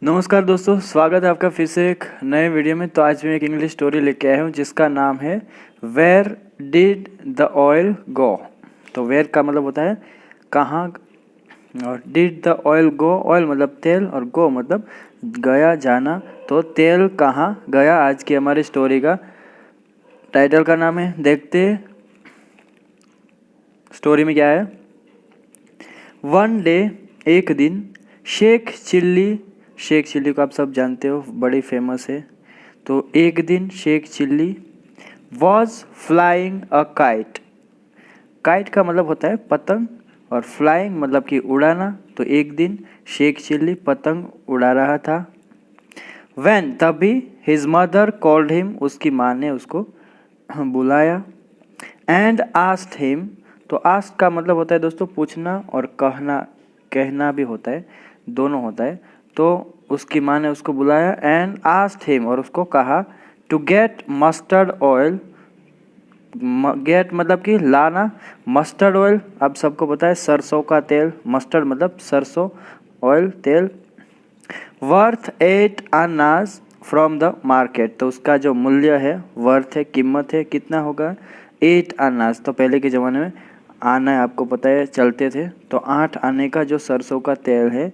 नमस्कार दोस्तों, स्वागत है आपका फिर से एक नए वीडियो में। तो आज मैं एक इंग्लिश स्टोरी लेके आया हूँ जिसका नाम है वेयर डिड द ऑयल गो। तो वेयर का मतलब होता है कहाँ, और did the oil go, oil मतलब तेल और गो मतलब गया, जाना। तो तेल कहाँ गया, आज की हमारी स्टोरी का टाइटल का नाम है। देखते स्टोरी में क्या है। वन डे, एक दिन, शेख चिल्ली को आप सब जानते हो, बड़ी फेमस है। तो एक दिन Sheikh Chilli was flying a kite. Kite का मतलब होता है पतंग और फ्लाइंग मतलब कि उड़ाना। तो एक दिन शेख चिल्ली पतंग उड़ा रहा था। व्हेन तभी हिज मदर कॉल्ड हिम, उसकी माँ ने उसको बुलाया। एंड आस्क्ड हिम, तो आस्क का मतलब होता है दोस्तों पूछना, और कहना भी होता है, दोनों होता है। तो उसकी माँ ने उसको बुलाया एंड आस्क्ड हिम, और उसको कहा to get mustard oil. Get मतलब कि लाना, मस्टर्ड ऑयल आप सबको पता है सरसों का तेल, मस्टर्ड मतलब सरसों, ऑयल तेल। वर्थ 8 आनाज फ्रॉम द मार्केट, तो उसका जो मूल्य है, वर्थ है, कीमत है, कितना होगा 8 आनाज। तो पहले के ज़माने में आना आपको पता है चलते थे, तो 8 आने का जो सरसों का तेल है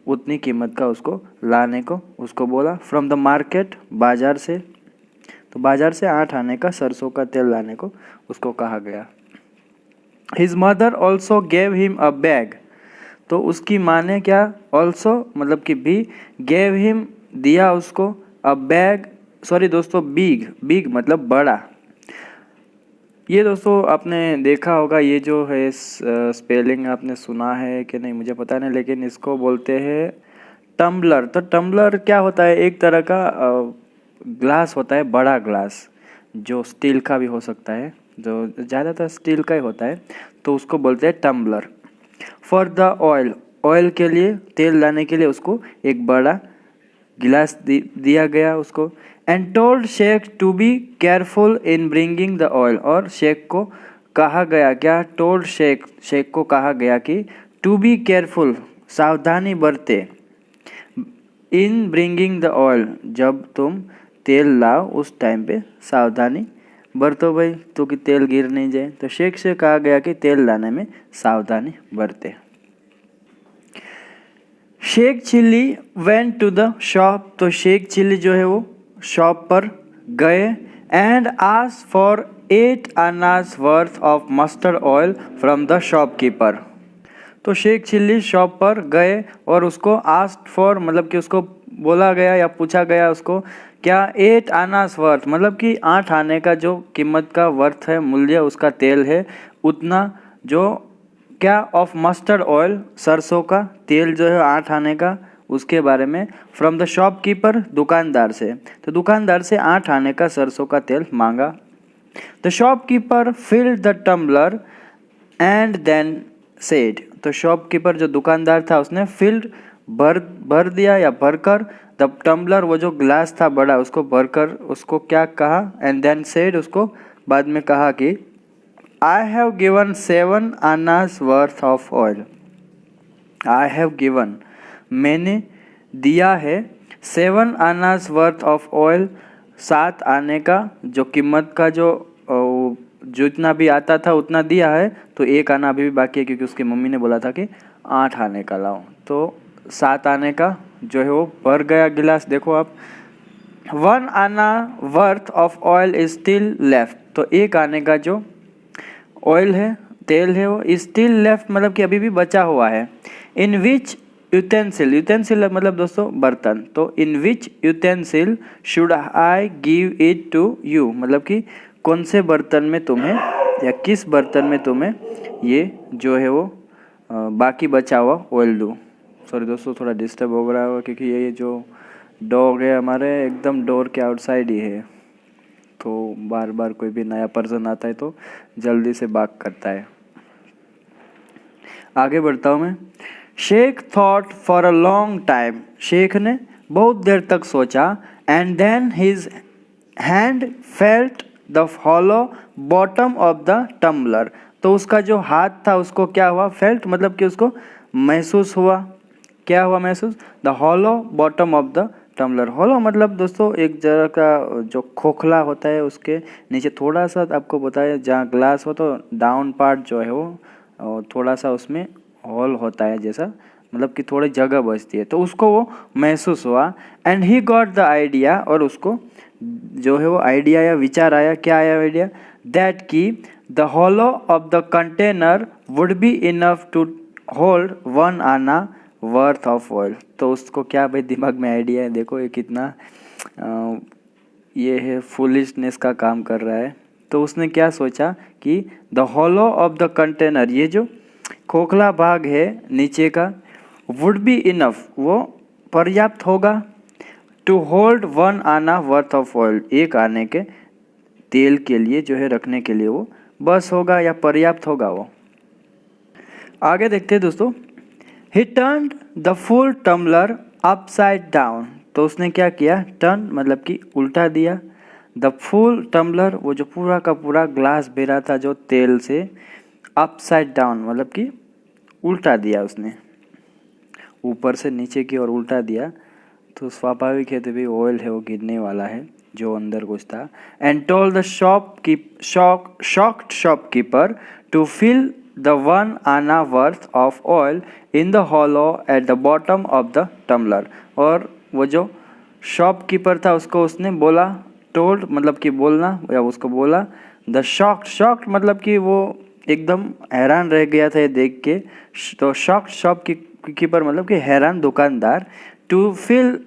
उतनी कीमत का उसको लाने को उसको बोला। फ्रॉम द मार्केट, बाजार से, तो बाजार से 8 आने का सरसों का तेल लाने को उसको कहा गया। His mother also gave him a bag, तो उसकी माँ ने क्या, ऑल्सो मतलब कि भी, गेव हिम दिया उसको, अ बैग, सॉरी दोस्तों बिग मतलब बड़ा। ये दोस्तों आपने देखा होगा, ये जो है स्पेलिंग आपने सुना है कि नहीं मुझे पता नहीं, लेकिन इसको बोलते हैं टम्बलर। तो टम्बलर क्या होता है, एक तरह का ग्लास होता है, बड़ा ग्लास, जो स्टील का भी हो सकता है, जो ज़्यादातर स्टील का ही होता है, तो उसको बोलते हैं टम्बलर। फॉर द ऑयल के लिए, तेल लाने के लिए उसको एक बड़ा गिलास दिया गया उसको। And told Sheikh to be careful in bringing the oil, और शेख को कहा गया क्या, टोल्ड शेख को कहा गया कि टू बी केयरफुल, सावधानी बरते, इन ब्रिंगिंग द ऑयल, जब तुम तेल लाओ उस टाइम पे सावधानी बरतो भाई, तो कि तेल गिर नहीं जाए। तो शेख से कहा गया कि तेल लाने में सावधानी बरते। Sheikh Chilli went to the shop, तो शेख चिल्ली जो है वो शॉप पर गए। एंड आस्क्ड फॉर 8 आनाज worth of mustard oil from the shopkeeper, तो शेख चिल्ली शॉप पर गए और उसको आस्क्ड फॉर मतलब कि उसको बोला गया या पूछा गया उसको क्या, 8 आनास वर्थ मतलब कि 8 आने का जो कीमत का वर्थ है, मूल्य उसका तेल है, उतना जो क्या, ऑफ मस्टर्ड ऑयल, सरसों का तेल जो है 8 आने का, उसके बारे में। फ्रॉम द शॉपकीपर, दुकानदार से, तो दुकानदार से 8 आने का सरसों का तेल मांगा। The shopkeeper filled the tumbler and then said, तो शॉपकीपर जो दुकानदार था उसने फिल्ड भर दिया या भरकर, द टम्बलर वो जो ग्लास था बड़ा उसको भरकर उसको क्या कहा, एंड देन सेड उसको बाद में कहा कि I have given 7 annas worth of oil. I have given मैंने दिया है, 7 आनास वर्थ ऑफ ऑयल, 7 आने का जो कीमत का जो जितना भी आता था उतना दिया है। तो 1 आना अभी भी बाकी है, क्योंकि उसकी मम्मी ने बोला था कि 8 आने का लाओ। तो 7 आने का जो है वो भर गया गिलास। देखो आप, 1 anna worth of oil is still left, तो 1 आने का जो ऑयल है, तेल है, वो स्टिल लेफ्ट मतलब कि अभी भी बचा हुआ है। इन विच यूटेंसिल, यूटेंसिल मतलब दोस्तों बर्तन, तो in which utensil should I give it to you, मतलब कि कौन से बर्तन में तुम्हें, या किस बर्तन में तुम्हें ये जो है वो बाकी बचा हुआ ऑयल दूँ। सॉरी दोस्तों, थोड़ा डिस्टर्ब हो रहा होगा क्योंकि ये जो डॉग है हमारे एकदम डोर के आउटसाइड ही है, तो बार बार कोई भी नया पर्सन आता है तो जल्दी से बाग करता है। आगे बढ़ता हूँ मैं। Sheikh thought for a long time, Sheikh ने बहुत देर तक सोचा। And then his hand felt the hollow bottom of the tumbler, तो उसका जो हाथ था उसको क्या हुआ, फेल्ट मतलब कि उसको महसूस हुआ, क्या हुआ महसूस? The hollow bottom of the tumbler. Hollow मतलब दोस्तों एक जगह का जो खोखला होता है उसके नीचे थोड़ा सा, आपको बताया जहाँ ग्लास हो तो डाउन पार्ट जो है वो थोड़ा सा उसमें हॉल होता है जैसा, मतलब कि थोड़ी जगह बचती है, तो उसको वो महसूस हुआ। And he got the idea, और उसको जो है वो आइडिया या विचार आया। क्या आया आइडिया? दैट की the hollow of the container would be enough to hold 1 anna worth of oil. तो उसको क्या भाई दिमाग में आइडिया है, देखो ये कितना ये है फुलिशनेस का काम कर रहा है। तो उसने क्या सोचा कि the hollow of the container, ये जो खोखला भाग है नीचे का, वुड बी इनफ, वो पर्याप्त होगा, to hold 1 anna worth of oil, 1 आने के तेल के लिए जो है रखने के लिए वो बस होगा या पर्याप्त होगा वो। आगे देखते हैं दोस्तों। He turned the full tumbler upside down. तो उसने क्या किया? टर्न मतलब कि उल्टा दिया। द फुल टम्बलर, वो जो पूरा का पूरा ग्लास भरा था जो तेल से, अपसाइड डाउन मतलब कि उल्टा दिया उसने, ऊपर से नीचे की ओर उल्टा दिया। तो स्वाभाविक है, तो भी ऑयल है वो गिरने वाला है जो अंदर कुछ था। And told the shocked shopkeeper to fill the 1 anna worth of oil in the hollow at the bottom of the tumbler. और वो जो शॉपकीपर था उसको उसने बोला, टोल्ड मतलब कि बोलना, या उसको बोला द शॉक्ड मतलब कि वो एकदम हैरान रह गया था ये देख के। तो शॉक्ड शॉपकीपर मतलब कि हैरान दुकानदार, टू फिल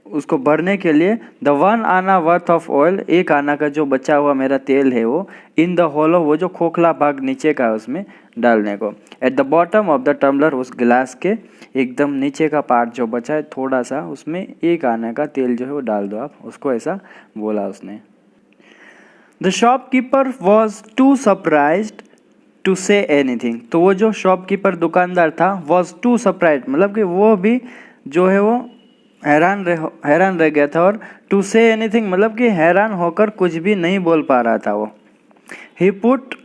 उसको भरने के लिए the 1 anna worth of oil, 1 आना का जो बचा हुआ मेरा तेल है वो, इन द हॉलो, वो जो खोखला भाग नीचे का है उसमें डालने को। At the bottom of the tumbler, उस गिलास के एकदम नीचे का पार्ट जो बचा है थोड़ा सा, उसमें 1 आने का तेल जो है वो डाल दो आप, उसको ऐसा बोला उसने। The shopkeeper was too surprised to say anything. तो वो जो शॉपकीपर दुकानदार था, वॉज टू सरप्राइज मतलब कि वो भी जो है वो हैरान रह गया था, और टू से एनीथिंग मतलब कि हैरान होकर कुछ भी नहीं बोल पा रहा था वो। ही put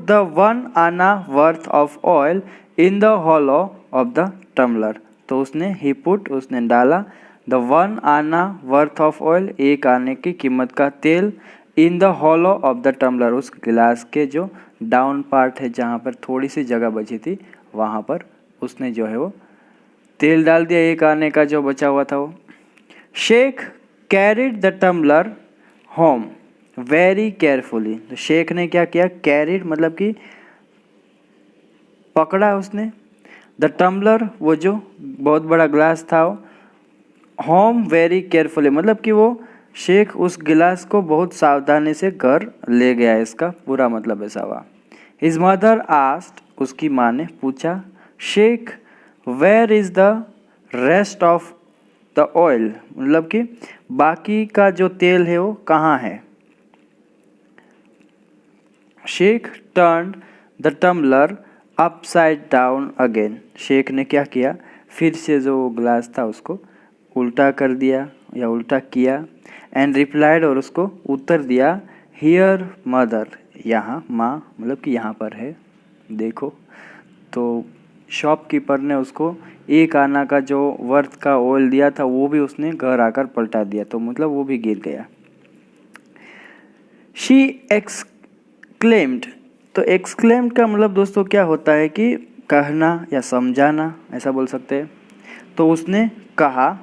the 1 anna worth of oil in the hollow of the tumbler. तो उसने डाला the 1 anna worth of oil, 1 आने की कीमत का तेल, in the hollow of the tumbler, उस गिलास के जो डाउन पार्ट है जहाँ पर थोड़ी सी जगह बची थी वहाँ पर उसने जो है वो तेल डाल दिया, 1 आने का जो बचा हुआ था वो। Sheikh carried the tumbler home very carefully. तो शेख ने क्या किया? कैरिड मतलब कि पकड़ा उसने, द टम्बलर वो जो बहुत बड़ा ग्लास था वो, होम वेरी केयरफुली मतलब कि वो शेख उस गिलास को बहुत सावधानी से घर ले गया, इसका पूरा मतलब ऐसा हुआ। हिज मदर आस्क्ड, उसकी माँ ने पूछा, Sheikh where is the rest of the oil मतलब कि बाकी का जो तेल है वो कहाँ है? Sheikh turned the tumbler upside down again. Sheikh ने क्या किया? फिर से जो ग्लास था उसको उल्टा कर दिया या उल्टा किया। एंड रिप्लाइड, और उसको उत्तर दिया, हियर मदर, यहाँ माँ मतलब कि यहाँ पर है देखो। तो शॉपकीपर ने उसको 1 आना का जो वर्थ का ऑयल दिया था वो भी उसने घर आकर पलटा दिया, तो मतलब वो भी गिर गया। She exclaimed. तो एक्सक्लेम्ड का मतलब दोस्तों क्या होता है कि कहना या समझाना, ऐसा बोल सकते हैं। तो उसने कहा,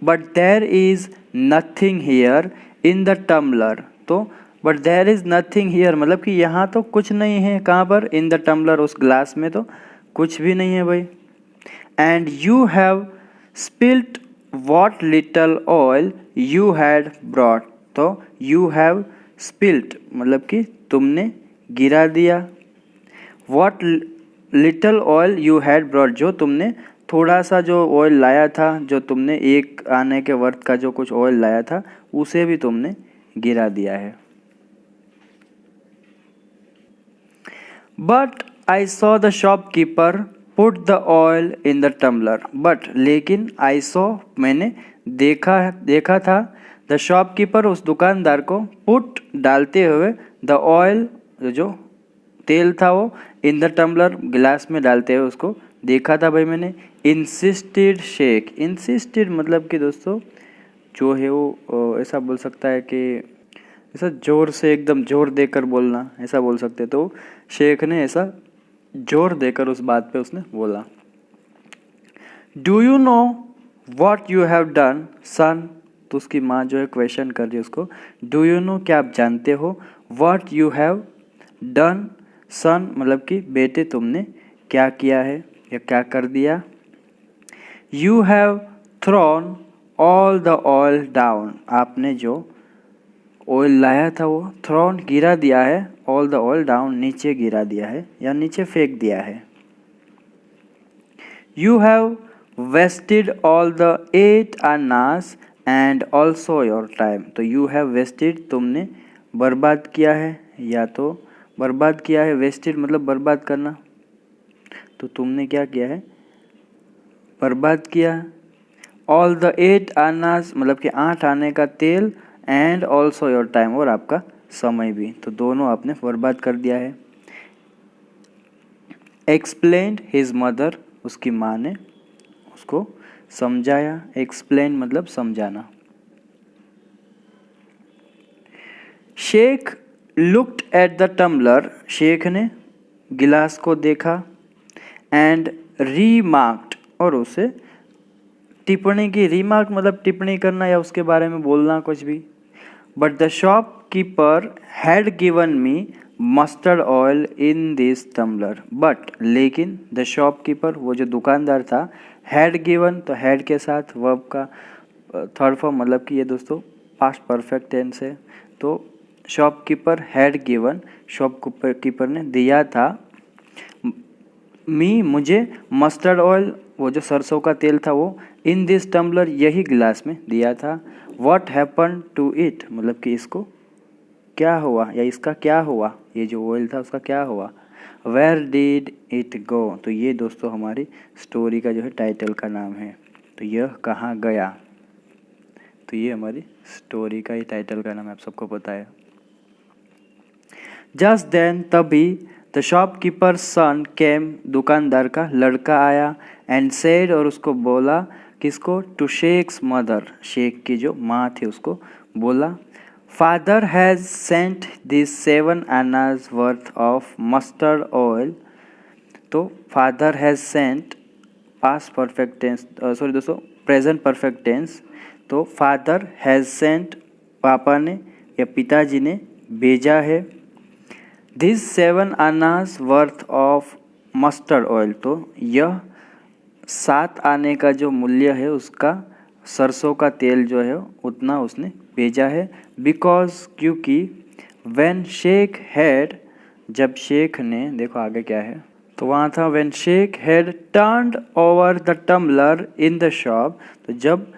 but there is nothing here in the tumbler. तो but there is nothing here मतलब कि यहाँ तो कुछ नहीं है, कहाँ पर? इन द टम्बलर, उस ग्लास में तो कुछ भी नहीं है भाई। And you have spilt what little oil you had brought. तो यू हैव स्पिल्ट मतलब कि तुमने गिरा दिया, what little oil you had brought, जो तुमने थोड़ा सा जो ऑयल लाया था, जो तुमने 1 आने के वर्थ का जो कुछ ऑयल लाया था उसे भी तुमने गिरा दिया है। But I saw the shopkeeper put the oil in the tumbler. But लेकिन आई सॉ मैंने देखा था, द शॉपकीपर उस दुकानदार को, पुट डालते हुए, द ऑयल जो तेल था वो, इन द टम्बलर गिलास में डालते हुए उसको देखा था भाई मैंने। इंसिस्टेड शेख, इंसिस्टेड मतलब कि दोस्तों जो है वो ऐसा बोल सकता है कि ऐसा जोर से एकदम जोर देकर बोलना, ऐसा बोल सकते। तो शेख ने ऐसा जोर देकर उस बात पे उसने बोला। Do you know what you have done son, तो उसकी माँ जो है क्वेश्चन कर रही है उसको, डू यू नो क्या आप जानते हो, वॉट यू हैव डन सन मतलब कि बेटे तुमने क्या किया है या क्या कर दिया। You have thrown all the oil down, आपने जो ऑयल लाया था वो थ्रोन गिरा दिया है, ऑल द ऑयल डाउन नीचे गिरा दिया है या नीचे फेंक दिया है। You have wasted all the 8 annas and also your time, तो यू हैव वेस्टेड तुमने बर्बाद किया है, या तो बर्बाद किया है, वेस्टेड मतलब बर्बाद करना, तो तुमने क्या किया है बर्बाद किया। ऑल द 8 आनास मतलब कि 8 आने का तेल, एंड ऑल्सो योर टाइम और आपका समय भी, तो दोनों आपने बर्बाद कर दिया है। एक्सप्लेन्ड हिज मदर, उसकी माँ ने उसको समझाया। एक्सप्लेन मतलब समझाना। Sheikh looked at the tumbler, Sheikh ने गिलास को देखा। एंड रीमार्क्ड, और उसे टिप्पणी की। रीमार्क मतलब टिप्पणी करना या उसके बारे में बोलना कुछ भी। But the shopkeeper had given me mustard oil in this tumbler, but लेकिन द शॉपकीपर वो जो दुकानदार था, हैड गिवन तो हैड के साथ वर्ब का थर्ड फॉर्म मतलब कि ये दोस्तों पास्ट परफेक्ट टेंस है। तो शॉपकीपर हैड गिवन, शॉपकीपर ने दिया था, मी मुझे मस्टर्ड ऑयल वो जो सरसों का तेल था वो, इन दिस टम्बलर यही गिलास में दिया था। व्हाट हैपन टू इट मतलब कि इसको क्या हुआ या इसका क्या हुआ, ये जो ऑयल था उसका क्या हुआ। वेयर डिड इट गो, तो ये दोस्तों हमारी स्टोरी का जो है टाइटल का नाम है। तो यह कहाँ गया, तो ये हमारी स्टोरी का ही टाइटल का नाम है, आप सबको पता है। जस्ट देन तभी द शॉपकीपर सन केम, दुकानदार का लड़का आया। एंड सेड और उसको बोला, किसको, टू शेख्स मदर, शेख की जो माँ थी उसको बोला, father has Saint this 7 annas worth of mustard oil. तो father has sent past perfect tense, sorry दोस्तों प्रेजेंट परफेक्ट टेंस। तो फादर हैज़ सेंट पापा ने या पिताजी ने भेजा है। This 7 annas worth of mustard oil, तो यह 7 आने का जो मूल्य है उसका सरसों का तेल जो है उतना उसने भेजा है। बिकॉज क्योंकि व्हेन शेख हैड, जब शेख ने, देखो आगे क्या है, तो वहाँ था when Sheikh had turned over the tumbler in the shop, तो जब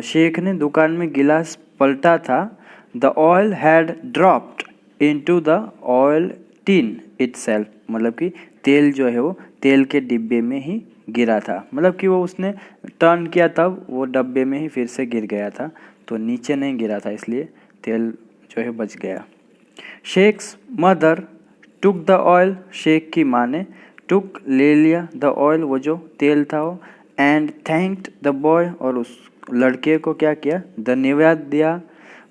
शेख ने दुकान में गिलास पलटा था, the oil had dropped into the oil tin itself, मतलब कि तेल जो है वो तेल के डिब्बे में ही गिरा था, मतलब कि वो उसने टर्न किया तब वो डब्बे में ही फिर से गिर गया था, तो नीचे नहीं गिरा था, इसलिए तेल जो है बच गया। Sheikh's mother took the oil, Sheikh की माँ ने टुक ले लिया, द ऑयल वो जो तेल था वो, एंड थैंक्ड द बॉय और उस लड़के को क्या किया, धन्यवाद दिया।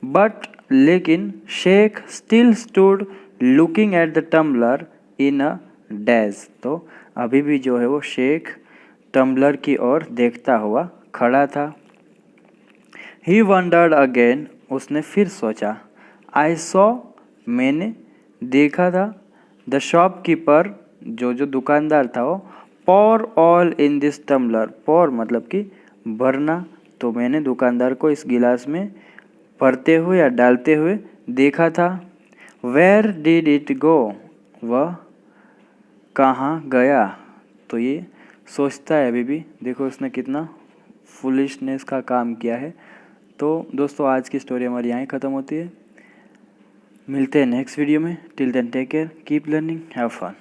बट लेकिन Sheikh still stood looking at the tumbler in a daze, तो अभी भी जो है वो शेख टम्बलर की ओर देखता हुआ खड़ा था। ही वंडर्ड अगेन, उसने फिर सोचा। आई सॉ, मैंने देखा था। द शॉपकीपर, जो दुकानदार था वो, पॉर ऑल इन दिस टम्बलर, पॉर मतलब कि भरना, तो मैंने दुकानदार को इस गिलास में भरते हुए या डालते हुए देखा था। वेयर डिड इट गो, वह कहाँ गया, तो ये सोचता है अभी भी, देखो उसने कितना फुलिशनेस का काम किया है। तो दोस्तों आज की स्टोरी हमारी यहाँ ख़त्म होती है, मिलते हैं नेक्स्ट वीडियो में। Till then take care, keep learning, have fun.